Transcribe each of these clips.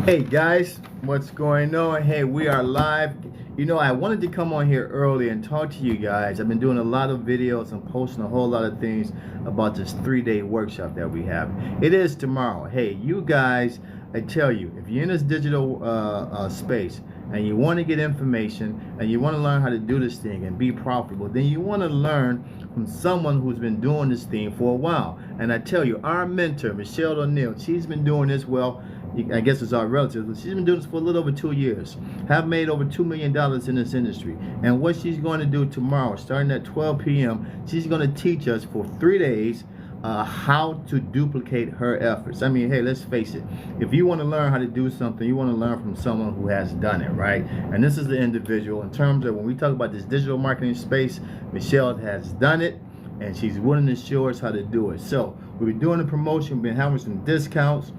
Hey guys, what's going on? Hey, we are live. You know, I wanted to come on here early and talk to you guys. I've been doing a lot of videos and posting a whole lot of things about this 3-day workshop that we have. It is tomorrow. Hey, you guys, I tell you, if you're in this digital space and you want to get information and you want to learn how to do this thing and be profitable, then you want to learn from someone who's been doing this thing for a while. And I tell you, our mentor, Michelle O'Neill, she's been doing this well. I guess it's our relative, but she's been doing this for a little over 2 years, have made over $2 million in this industry. And what she's going to do tomorrow, starting at 12 p.m., she's going to teach us for 3 days how to duplicate her efforts. I mean, hey, let's face it. If you want to learn how to do something, you want to learn from someone who has done it, right? And this is the individual. In terms of when we talk about this digital marketing space, Michelle has done it, and she's willing to show us how to do it. So we've been doing the promotion, been having some discounts.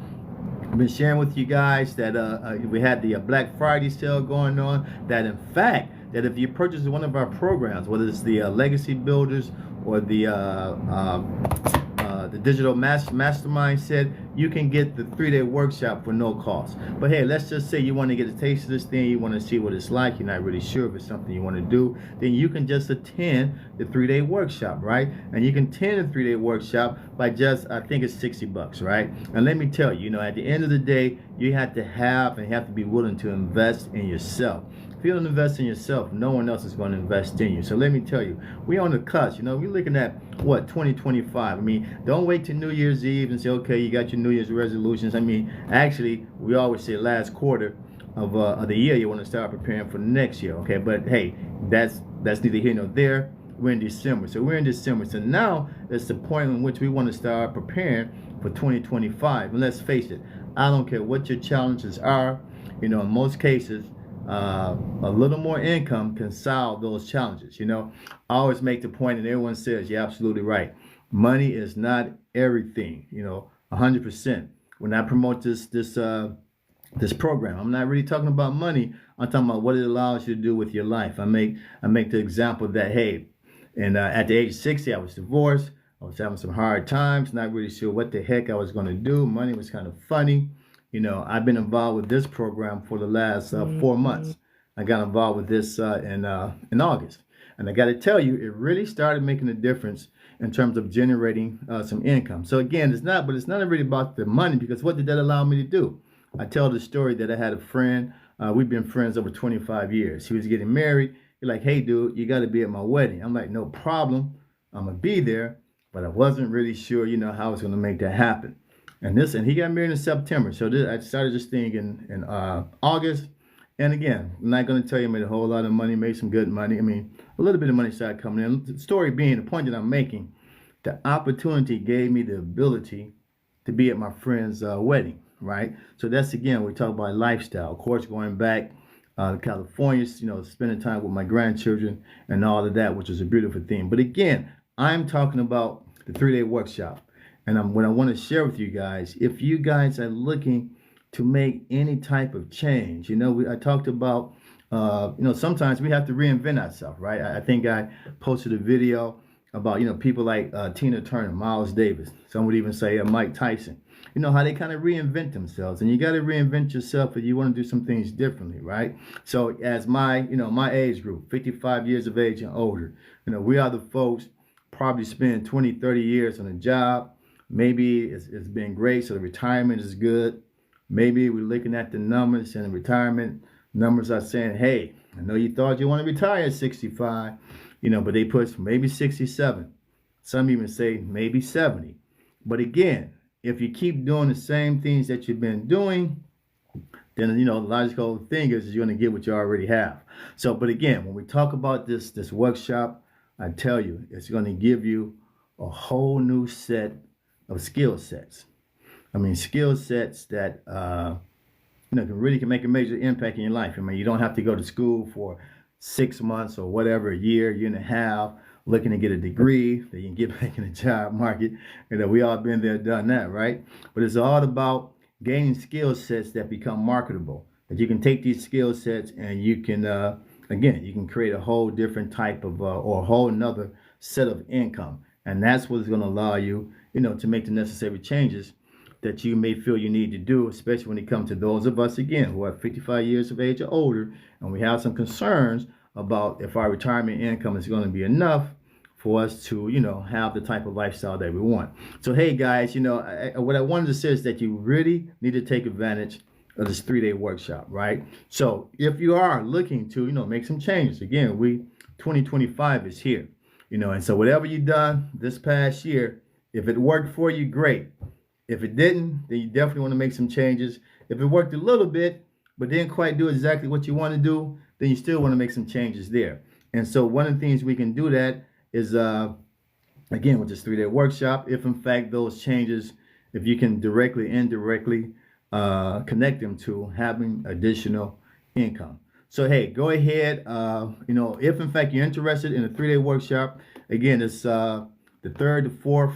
I've been sharing with you guys that we had the Black Friday sale going on, that in fact, that if you purchase one of our programs, whether it's the Legacy Builders or the Digital Mastermind set, you can get the 3-day workshop for no cost. But hey, let's just say you want to get a taste of this thing, you want to see what it's like, you're not really sure if it's something you want to do, then you can just attend the 3-day workshop, right? And you can attend the 3-day workshop by just, I think it's $60, right? And let me tell you, you know, at the end of the day, you have to have and you have to be willing to invest in yourself. If you don't invest in yourself, no one else is going to invest in you. So let me tell you, we're on the cusp. You know, we're looking at what, 2025. I mean, don't wait till New Year's Eve and say, okay, you got your New Year's resolutions. I mean, actually, we always say last quarter of the year you want to start preparing for the next year. Okay, but hey, that's neither here nor there. We're in December, so we're in December. So now it's the point in which we want to start preparing for 2025. And let's face it, I don't care what your challenges are. You know, in most cases, a little more income can solve those challenges. You know, I always make the point, and everyone says you're absolutely right. Money is not everything. You know, 100%. When I promote this program, I'm not really talking about money. I'm talking about what it allows you to do with your life. I make the example that hey, and at the age of 60, I was divorced. I was having some hard times, not really sure what the heck I was going to do. Money was kind of funny. You know, I've been involved with this program for the last 4 months. I got involved with this in August. And I got to tell you, it really started making a difference in terms of generating some income. So again, it's not really about the money, because what did that allow me to do? I tell the story that I had a friend. We've been friends over 25 years. He was getting married. He's like, hey, dude, you got to be at my wedding. I'm like, no problem. I'm going to be there. But I wasn't really sure, you know, how I was going to make that happen. And he got married in September. So I started this thing in August. And again, I'm not going to tell you I made a whole lot of money, made some good money. I mean, a little bit of money started coming in. The story being, the point that I'm making, the opportunity gave me the ability to be at my friend's wedding, right? So that's, again, we talk about lifestyle. Of course, going back to California, you know, spending time with my grandchildren and all of that, which is a beautiful thing. But again, I'm talking about the 3-day workshop. And what I want to share with you guys, if you guys are looking to make any type of change, you know, I talked about, you know, sometimes we have to reinvent ourselves, right? I think I posted a video about, you know, people like Tina Turner, Miles Davis. Some would even say Mike Tyson. You know, how they kind of reinvent themselves. And you got to reinvent yourself if you want to do some things differently, right? So as my age group, 55 years of age and older, you know, we are the folks probably spend 20, 30 years on a job. Maybe it's been great, so the retirement is good. Maybe we're looking at the numbers, and the retirement numbers are saying, hey, I know you thought you want to retire at 65, you know, but they put maybe 67. Some even say maybe 70. But again, if you keep doing the same things that you've been doing, then, you know, the logical thing is you're going to get what you already have. So, but again, when we talk about this workshop, I tell you, it's going to give you a whole new set of skill sets. I mean, skill sets that you know, can make a major impact in your life. I mean, you don't have to go to school for 6 months or whatever, a year and a half, looking to get a degree that you can get back in the job market. You know, we all been there, done that, right? But it's all about gaining skill sets that become marketable. That you can take these skill sets and you can, again, you can create a whole different type of, or a whole another set of income. And that's what's going to allow you, you know, to make the necessary changes that you may feel you need to do, especially when it comes to those of us, again, who are 55 years of age or older, and we have some concerns about if our retirement income is going to be enough for us to, have the type of lifestyle that we want. So, hey, guys, what I wanted to say is that you really need to take advantage of this 3-day workshop, right? So if you are looking to, make some changes, again, 2025 is here, and so whatever you've done this past year, if it worked for you, great. If it didn't, then you definitely want to make some changes. If it worked a little bit, but didn't quite do exactly what you want to do, then you still want to make some changes there. And so one of the things we can do that is, again, with this 3-day workshop, if in fact those changes, if you can directly, indirectly connect them to having additional income. So, hey, go ahead. If in fact you're interested in a 3-day workshop, again, it's the 3rd, the 4th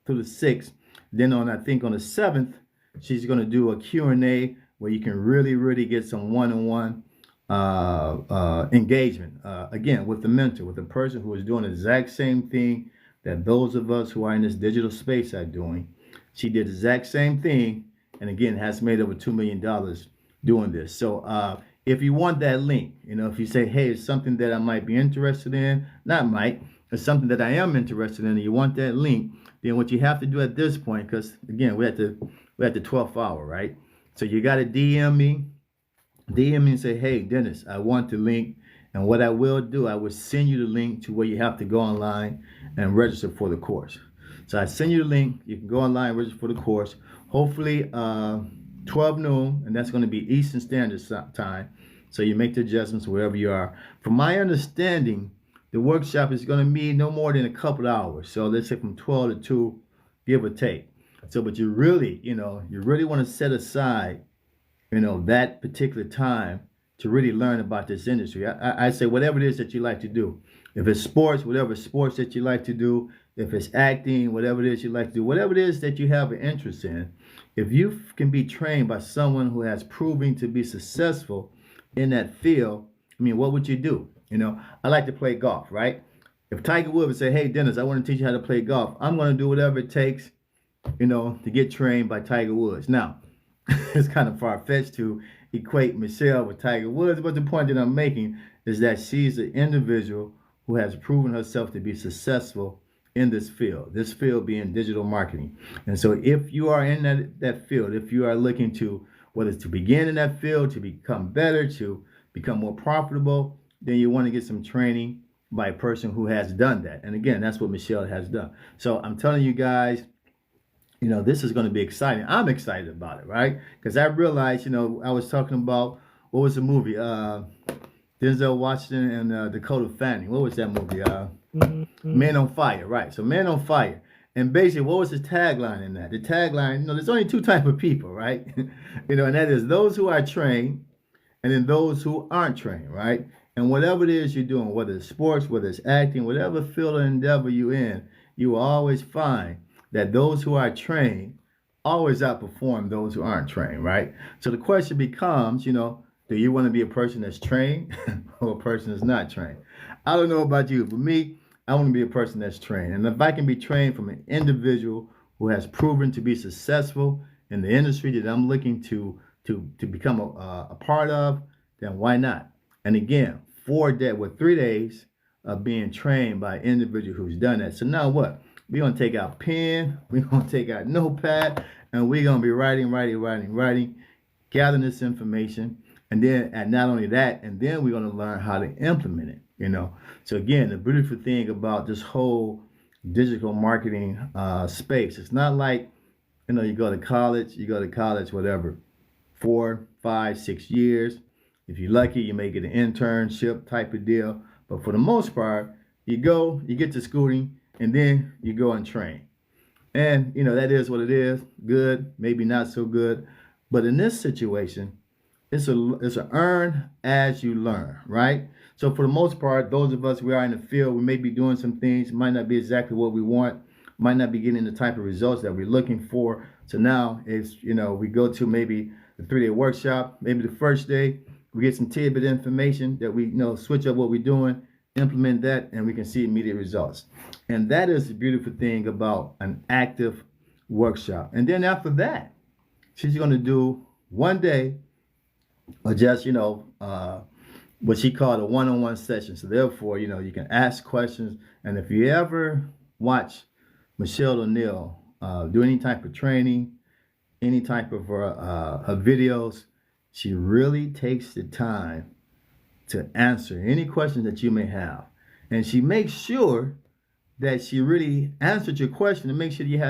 through the 6th. Then I think on the 7th, she's going to do a Q&A where you can really get some one-on-one engagement, again, with the mentor, with the person who is doing the exact same thing that those of us who are in this digital space are doing. She did the exact same thing, and again, has made over $2 million doing this. So if you want that link, if you say, hey, it's something that I might be interested in, not might, it's something that I am interested in, and you want that link, then what you have to do at this point, because again, we're at the 12th hour, right? So you got to DM me and say, hey, Dennis, I want the link. And what I will do, I will send you the link to where you have to go online and register for the course. So I send you the link. You can go online and register for the course. Hopefully 12 noon, and that's going to be Eastern Standard Time. So you make the adjustments wherever you are. From my understanding, the workshop is going to be no more than a couple hours. So let's say from 12 to 2, give or take. So, but you really want to set aside, that particular time to really learn about this industry. I say whatever it is that you like to do. If it's sports, whatever sports that you like to do. If it's acting, whatever it is you like to do. Whatever it is that you have an interest in. If you can be trained by someone who has proven to be successful in that field, what would you do? I like to play golf, right? If Tiger Woods would say, hey, Dennis, I want to teach you how to play golf, I'm going to do whatever it takes, to get trained by Tiger Woods. Now, it's kind of far-fetched to equate Michelle with Tiger Woods, but the point that I'm making is that she's an individual who has proven herself to be successful in this field being digital marketing. And so if you are in that field, if you are looking to, whether it's to begin in that field, to become better, to become more profitable, then you want to get some training by a person who has done that. And again, that's what Michelle has done. So I'm telling you guys, this is going to be exciting. I'm excited about it, right? Because I realized, I was talking about, what was the movie? Denzel Washington and Dakota Fanning. What was that movie? Men on Fire, right? So Men on Fire. And basically, what was the tagline in that? The tagline, there's only two types of people, right? And that is those who are trained and then those who aren't trained, right? And whatever it is you're doing, whether it's sports, whether it's acting, whatever field or endeavor you're in, you will always find that those who are trained always outperform those who aren't trained, right? So the question becomes, do you want to be a person that's trained or a person that's not trained? I don't know about you, but me, I want to be a person that's trained. And if I can be trained from an individual who has proven to be successful in the industry that I'm looking to become a part of, then why not? And again, with 3 days of being trained by an individual who's done that. So now what? We're going to take out pen, we're going to take out notepad, and we're going to be writing, gathering this information. And not only that, and then we're going to learn how to implement it, So again, the beautiful thing about this whole digital marketing space, it's not like, you go to college, whatever, 4, 5, 6 years. If you're lucky, you may get an internship type of deal. But for the most part, you get to schooling, and then you go and train. And, that is what it is. Good, maybe not so good. But in this situation, it's a earn as you learn, right? So for the most part, those of us, we are in the field, we may be doing some things, might not be exactly what we want, might not be getting the type of results that we're looking for. So now it's, we go to maybe the 3-day workshop, maybe the first day, we get some tidbit information that we, switch up what we're doing, implement that, and we can see immediate results. And that is the beautiful thing about an active workshop. And then after that, she's going to do one day or just, what she called a one-on-one session. So therefore, you can ask questions. And if you ever watch Michelle O'Neal do any type of training, any type of her videos, she really takes the time to answer any questions that you may have. And she makes sure that she really answered your question and make sure you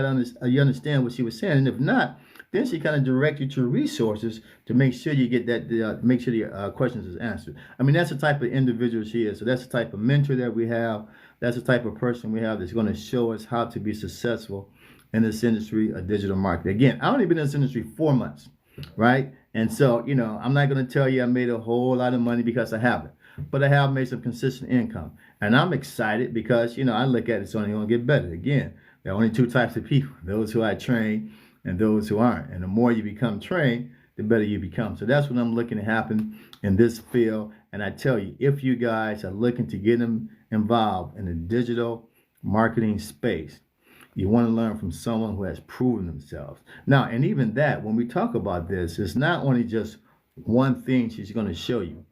understand what she was saying. And if not, then she kind of direct you to resources to make sure you get that, make sure the questions is answered. I mean, that's the type of individual she is. So that's the type of mentor that we have. That's the type of person we have that's going to show us how to be successful in this industry of digital marketing. Again, I've only been in this industry 4 months, right? And so, I'm not going to tell you I made a whole lot of money, because I haven't. But I have made some consistent income. And I'm excited because, I look at it's only going to get better. Again, there are only two types of people, those who I train and those who aren't. And the more you become trained, the better you become. So that's what I'm looking to happen in this field. And I tell you, if you guys are looking to get them involved in the digital marketing space, you want to learn from someone who has proven themselves. Now, and even that, when we talk about this, it's not only just one thing she's going to show you.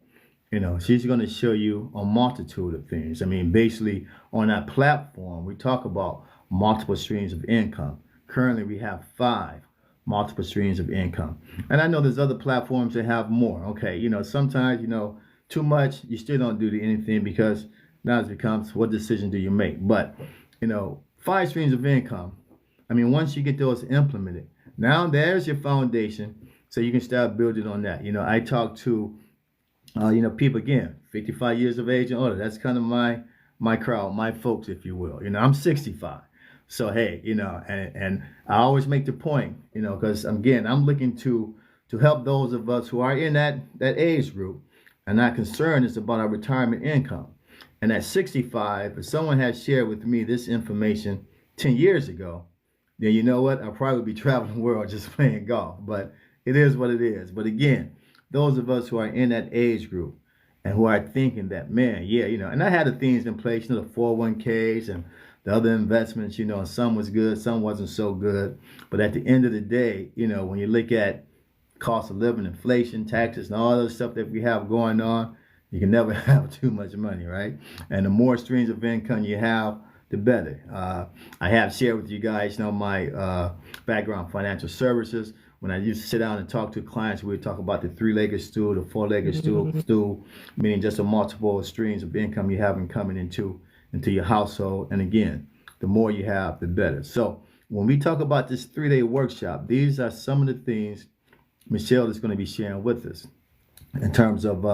She's going to show you a multitude of things. I mean, basically, on that platform, we talk about multiple streams of income. Currently, we have 5 multiple streams of income. And I know there's other platforms that have more. Okay, sometimes, too much, you still don't do anything, because now it becomes, what decision do you make? But, 5 streams of income. I mean, once you get those implemented, now there's your foundation, so you can start building on that. I talk to people, again, 55 years of age and older. That's kind of my crowd, my folks, if you will. I'm 65. So, hey, and I always make the point, because, again, I'm looking to help those of us who are in that age group, and our concern is about our retirement income. And at 65, if someone had shared with me this information 10 years ago, then you know what? I probably would be traveling the world just playing golf. But it is what it is. But again, those of us who are in that age group and who are thinking that, man, yeah, and I had the things in place, the 401ks and the other investments, some was good, some wasn't so good. But at the end of the day, when you look at cost of living, inflation, taxes, and all those stuff that we have going on, you can never have too much money, right? And the more streams of income you have, the better. I have shared with you guys, my background, financial services. When I used to sit down and talk to clients, we would talk about the 3-legged stool, the 4-legged stool, meaning just a multiple streams of income you have coming into your household. And again, the more you have, the better. So when we talk about this 3-day workshop, these are some of the things Michelle is going to be sharing with us in terms of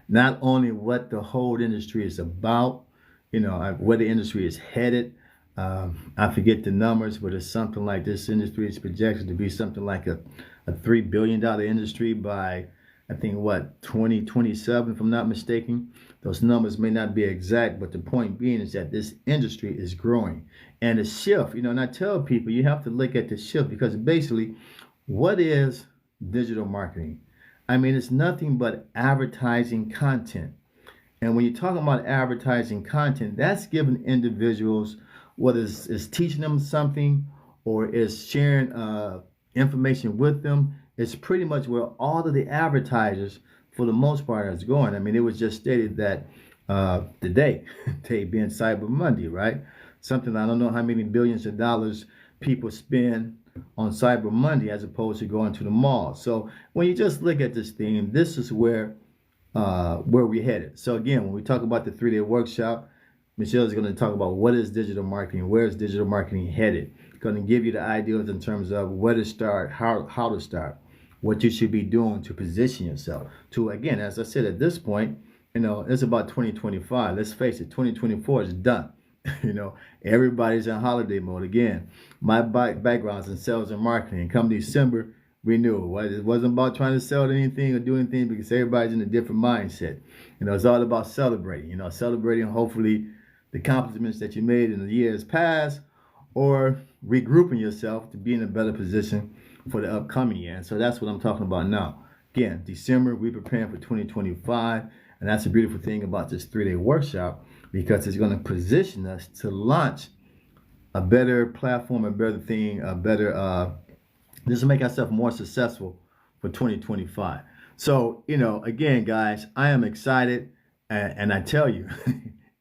not only what the whole industry is about, where the industry is headed. I forget the numbers, but it's something like this industry is projected to be something like a $3 billion industry by, I think, 2027, if I'm not mistaken. Those numbers may not be exact, but the point being is that this industry is growing. And the shift, and I tell people, you have to look at the shift, because basically, what is digital marketing? I mean, it's nothing but advertising content. And when you're talking about advertising content, that's giving individuals, whether it's teaching them something or is sharing information with them, it's pretty much where all of the advertisers, for the most part, is going. I mean, it was just stated that today being Cyber Monday, right? Something, I don't know how many billions of dollars people spend on Cyber Monday as opposed to going to the mall. So when you just look at this thing, this is where we're headed. So again, when we talk about the 3-day workshop, Michelle is going to talk about what is digital marketing, where is digital marketing headed. Going to give you the ideas in terms of where to start, how to start, what you should be doing to position yourself. To, again, as I said, at this point, it's about 2025. Let's face it, 2024 is done. Everybody's in holiday mode. Again, my background's in sales and marketing. Come December, we knew it wasn't about trying to sell anything or do anything, because everybody's in a different mindset. It's all about celebrating. Celebrating hopefully the accomplishments that you made in the years past, or regrouping yourself to be in a better position for the upcoming year. And so that's what I'm talking about now. Again, December, we're preparing for 2025. And that's the beautiful thing about this 3-day workshop, because it's going to position us to launch a better platform, a better thing, a better this will make ourselves more successful for 2025. So, again, guys, I am excited. And I tell you,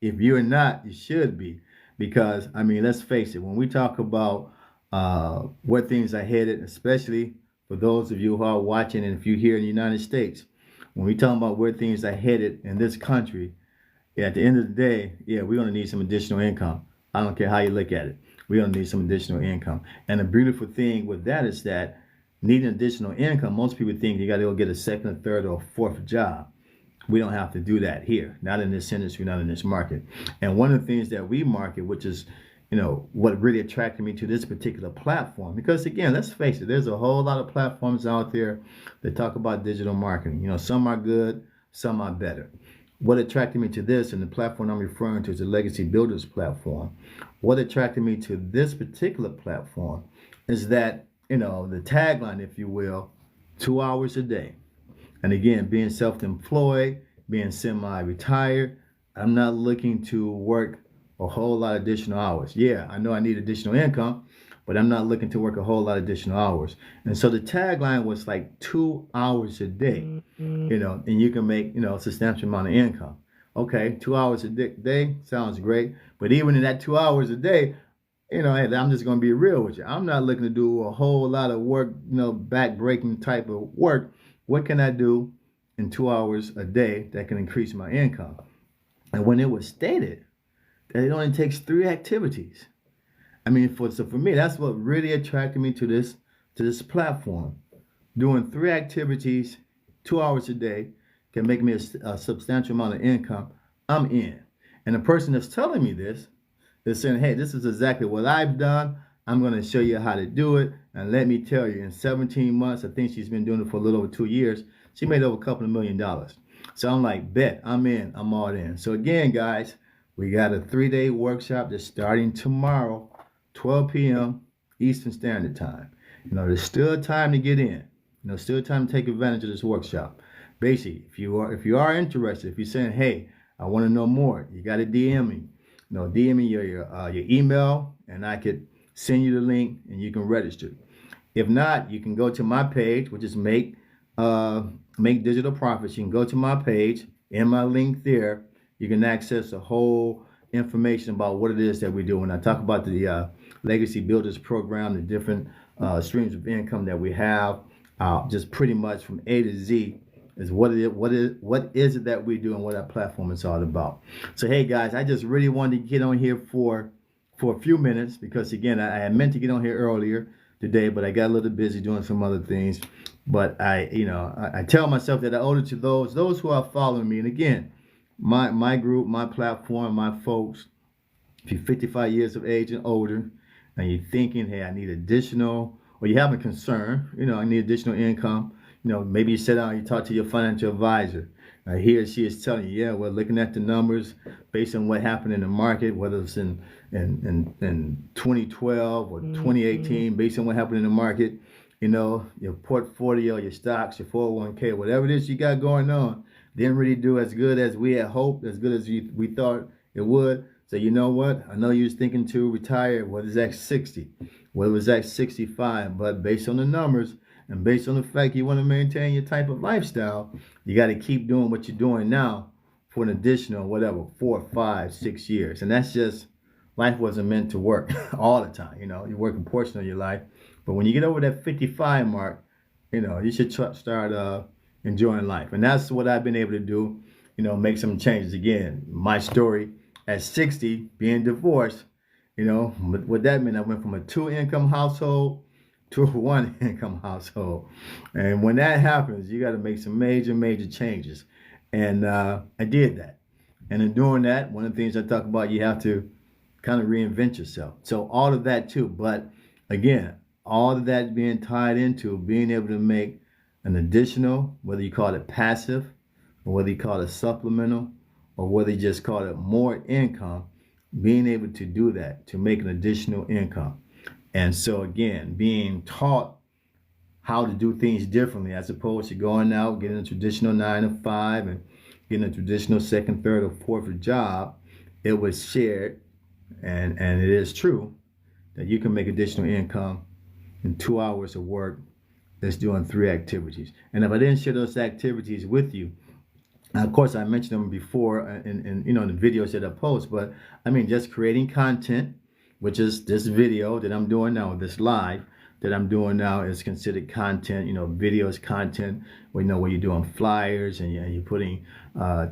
if you're not, you should be. Because, I mean, let's face it, when we talk about where things are headed, especially for those of you who are watching, and if you're here in the United States, when we talk about where things are headed in this country, at the end of the day, yeah, we're going to need some additional income. I don't care how you look at it. We're going to need some additional income. And the beautiful thing with that is that needing additional income, most people think you got to go get a second, or third, or fourth job. We don't have to do that here. Not in this industry, not in this market. And one of the things that we market, which is, what really attracted me to this particular platform, because again, let's face it, there's a whole lot of platforms out there that talk about digital marketing. Some are good, some are better. What attracted me to this, and the platform I'm referring to is the Legacy Builders platform. What attracted me to this particular platform is that, the tagline, if you will, 2 hours a day. And again, being self-employed, being semi-retired, I'm not looking to work a whole lot of additional hours. Yeah, I know I need additional income, but I'm not looking to work a whole lot of additional hours. And so the tagline was like 2 hours a day, and you can make, a substantial amount of income. Okay, 2 hours a day sounds great. But even in that 2 hours a day, hey, I'm just going to be real with you. I'm not looking to do a whole lot of work, back-breaking type of work. What can I do in 2 hours a day that can increase my income? And when it was stated that it only takes 3 activities, I mean, for me, that's what really attracted me to this platform. Doing 3 activities, 2 hours a day, can make me a substantial amount of income. I'm in. And the person that's telling me this is saying, hey, this is exactly what I've done. I'm going to show you how to do it. And let me tell you, in 17 months, I think she's been doing it for a little over 2 years, she made over a couple of $1 million. So I'm like, bet, I'm in, I'm all in. So again, guys, we got a 3-day workshop that's starting tomorrow, 12 p.m. Eastern Standard Time. There's still time to get in. Still time to take advantage of this workshop. Basically, if you are interested, if you're saying, hey, I want to know more, you got to DM me. DM me your email, and I could send you the link, and you can register. If not, you can go to my page, which is Make Digital Profits. You can go to my page, in my link there. You can access the whole information about what it is that we do. When I talk about the Legacy Builders program, the different streams of income that we have, just pretty much from A to Z, is what is it that we do and what our platform is all about. So hey guys, I just really wanted to get on here for a few minutes, because again, I had meant to get on here earlier today, but I got a little busy doing some other things. But I tell myself that I owe it to those who are following me. And again, my group, my platform, my folks, if you're 55 years of age and older, and you're thinking, hey, I need additional, or you have a concern, I need additional income. Maybe you sit down and you talk to your financial advisor. He or she is telling you, yeah, we're looking at the numbers based on what happened in the market, whether it's in 2012 or 2018, based on what happened in the market, your portfolio, your stocks, your 401k, whatever it is you got going on, didn't really do as good as we had hoped, as good as we thought it would. So you know what? I know you was thinking to retire, whether it's at 60, whether it's at 65, but based on the numbers, and based on the fact you want to maintain your type of lifestyle, you got to keep doing what you're doing now for an additional, 4, 5, 6 years. And that's just, life wasn't meant to work all the time. You work a portion of your life. But when you get over that 55 mark, you should start enjoying life. And that's what I've been able to do, make some changes. Again, my story at 60, being divorced, what that meant, I went from a 2-income household to a 1-income household. And when that happens, you got to make some major changes. And I did that. And in doing that, one of the things I talk about, you have to kind of reinvent yourself. So all of that too. But again, all of that being tied into being able to make an additional, whether you call it passive, or whether you call it supplemental, or whether you just call it more income, being able to do that, to make an additional income. And so again, being taught how to do things differently, as opposed to going out, getting a traditional 9 to 5 and getting a traditional second, third, or fourth job, it was shared, and it is true, that you can make additional income in 2 hours of work that's doing 3 activities. And if I didn't share those activities with you, of course, I mentioned them before in the videos that I post, but I mean, just creating content, which is this video that I'm doing now, this live that I'm doing now is considered content. Video is content. When you're doing flyers and you're putting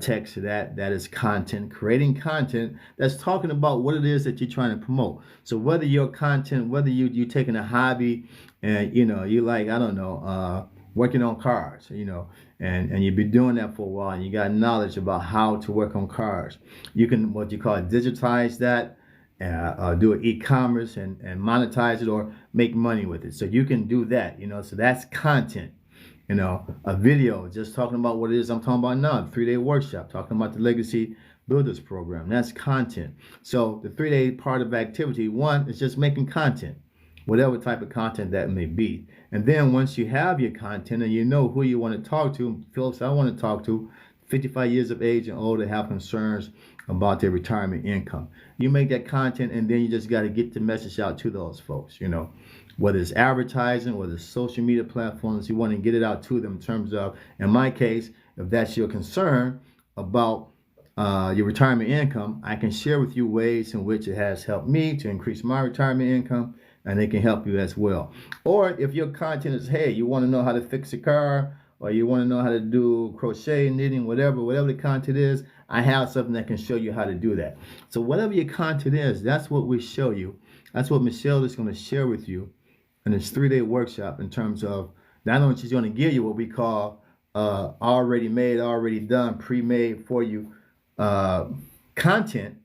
text to that is content. Creating content that's talking about what it is that you're trying to promote. So whether your content, whether you're taking a hobby and you like, I don't know, working on cars, and you've been doing that for a while and you got knowledge about how to work on cars. You can, what you call it, digitize that, do an e-commerce and monetize it or make money with it. So you can do that, so that's content. A video just talking about what it is I'm talking about now, the 3-day workshop, talking about the Legacy Builders Program. That's content. So the 3-day part of activity one is just making content, whatever type of content that may be. And then once you have your content and you know who you want to talk to, folks I want to talk to, 55 years of age and older, have concerns about their retirement income. You make that content and then you just got to get the message out to those folks, whether it's advertising, whether it's social media platforms, you want to get it out to them in terms of, in my case, if that's your concern about your retirement income, I can share with you ways in which it has helped me to increase my retirement income, and it can help you as well. Or if your content is, hey, you want to know how to fix a car, or you want to know how to do crochet, knitting, whatever the content is, I have something that can show you how to do that. So whatever your content is, that's what we show you. That's what Michelle is going to share with you in this 3-day workshop, in terms of not only she's going to give you what we call already made, already done, pre-made for you content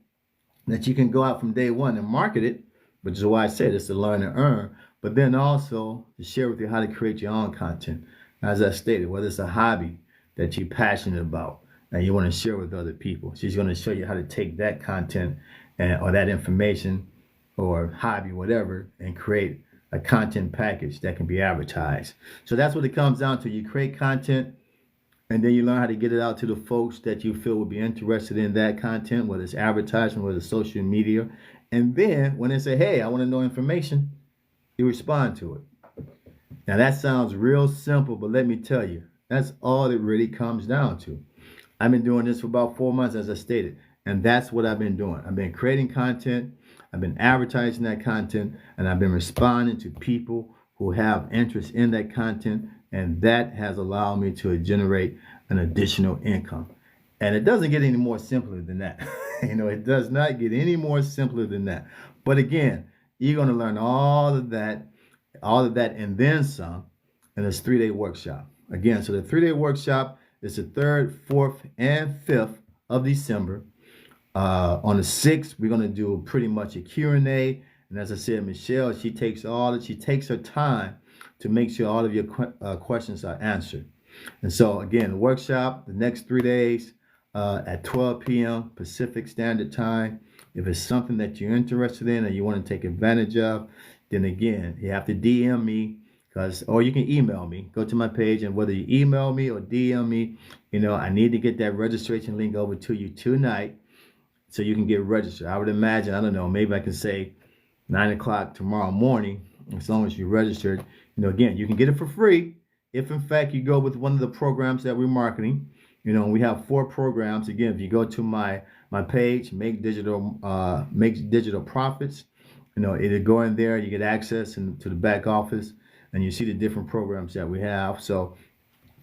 that you can go out from day one and market it, which is why I said it's to learn and earn, but then also to share with you how to create your own content. As I stated, whether it's a hobby that you're passionate about and you want to share with other people, she's going to show you how to take that content or that information or hobby, whatever, and create a content package that can be advertised. So that's what it comes down to. You create content and then you learn how to get it out to the folks that you feel would be interested in that content, whether it's advertising, whether it's social media. And then when they say, hey, I want to know information, you respond to it. Now that sounds real simple, but let me tell you, that's all it really comes down to. I've been doing this for about 4 months, as I stated, and that's what I've been doing. I've been creating content, I've been advertising that content, and I've been responding to people who have interest in that content, and that has allowed me to generate an additional income. And it doesn't get any more simpler than that. It does not get any more simpler than that. But again, you're going to learn all of that, and then some in this 3-day workshop. Again, so the 3-day workshop is the 3rd, 4th, and 5th of December. On the 6th, we're going to do pretty much a Q&A. And as I said, Michelle, she takes her time to make sure all of your questions are answered. And so again, the workshop, the next 3 days at 12 p.m. Pacific Standard Time. If it's something that you're interested in and you want to take advantage of, then again, you have to DM me, or you can email me. Go to my page, and whether you email me or DM me, I need to get that registration link over to you tonight so you can get registered. I would imagine, I don't know, maybe I can say 9 o'clock tomorrow morning, as long as you're registered. Again, you can get it for free if in fact you go with one of the programs that we're marketing. We have 4 programs. Again, if you go to my page, Make Digital Profits, it'll go in there, you get access to the back office, and you see the different programs that we have. So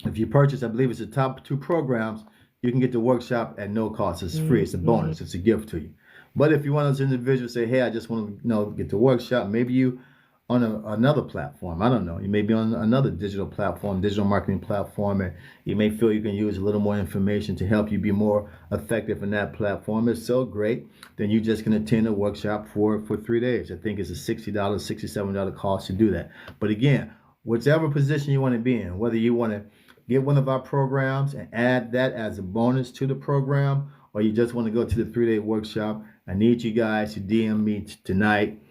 if you purchase, I believe it's the top 2 programs, you can get the workshop at no cost. It's free. It's a bonus. It's a gift to you. But if you're one of those individuals say, hey, I just want to get the workshop, maybe you on another platform. I don't know. You may be on another digital platform, digital marketing platform, and you may feel you can use a little more information to help you be more effective in that platform. It's so great. Then you just can attend a workshop for 3 days. I think it's a $60, $67 cost to do that. But again, whichever position you want to be in, whether you want to get one of our programs and add that as a bonus to the program, or you just want to go to the 3-day workshop, I need you guys to DM me tonight,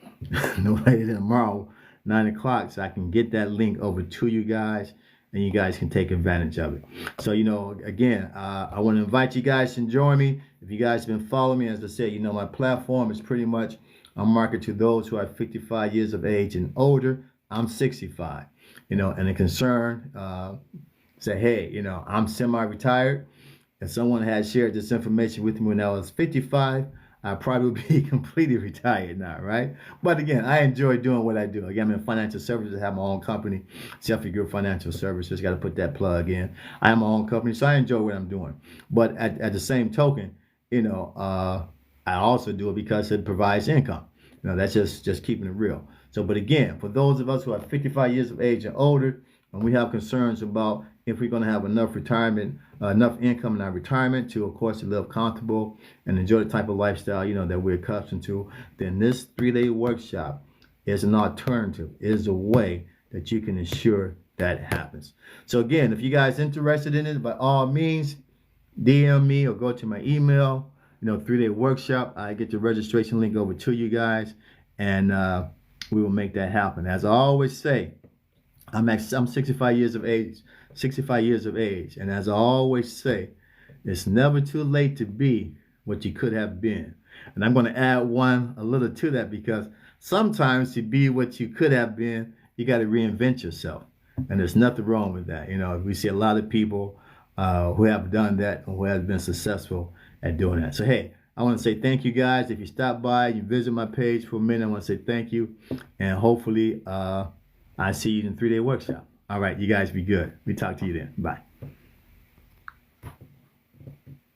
no later than tomorrow, 9 o'clock, so I can get that link over to you guys, and you guys can take advantage of it. So, again, I want to invite you guys to join me. If you guys have been following me, as I said, my platform is pretty much I'm marketed to those who are 55 years of age and older. I'm 65, and a concern, say, hey, I'm semi-retired. If someone had shared this information with me when I was 55, I probably would be completely retired now, right? But again, I enjoy doing what I do. Again, I'm in financial services. I have my own company, Jeffrey Group Financial Services. Got to put that plug in. I have my own company, so I enjoy what I'm doing. But at the same token, I also do it because it provides income. That's just keeping it real. So, but again, for those of us who are 55 years of age and older, and we have concerns about if we're going to have enough retirement, enough income in our retirement to, of course, to live comfortable and enjoy the type of lifestyle, that we're accustomed to, then this 3-day workshop is an alternative, is a way that you can ensure that happens. So again, if you guys interested in it, by all means, DM me or go to my email, 3-day workshop. I get the registration link over to you guys, and we will make that happen. As I always say, I'm 65 years of age, and as I always say, it's never too late to be what you could have been. And I'm going to add a little to that, because sometimes to be what you could have been, you got to reinvent yourself, and there's nothing wrong with that. We see a lot of people who have done that and who have been successful at doing that. So hey, I want to say thank you guys. If you stop by, you visit my page for a minute, I want to say thank you, and hopefully I see you in the 3-day workshop. All right, you guys be good. We talk to you then. Bye.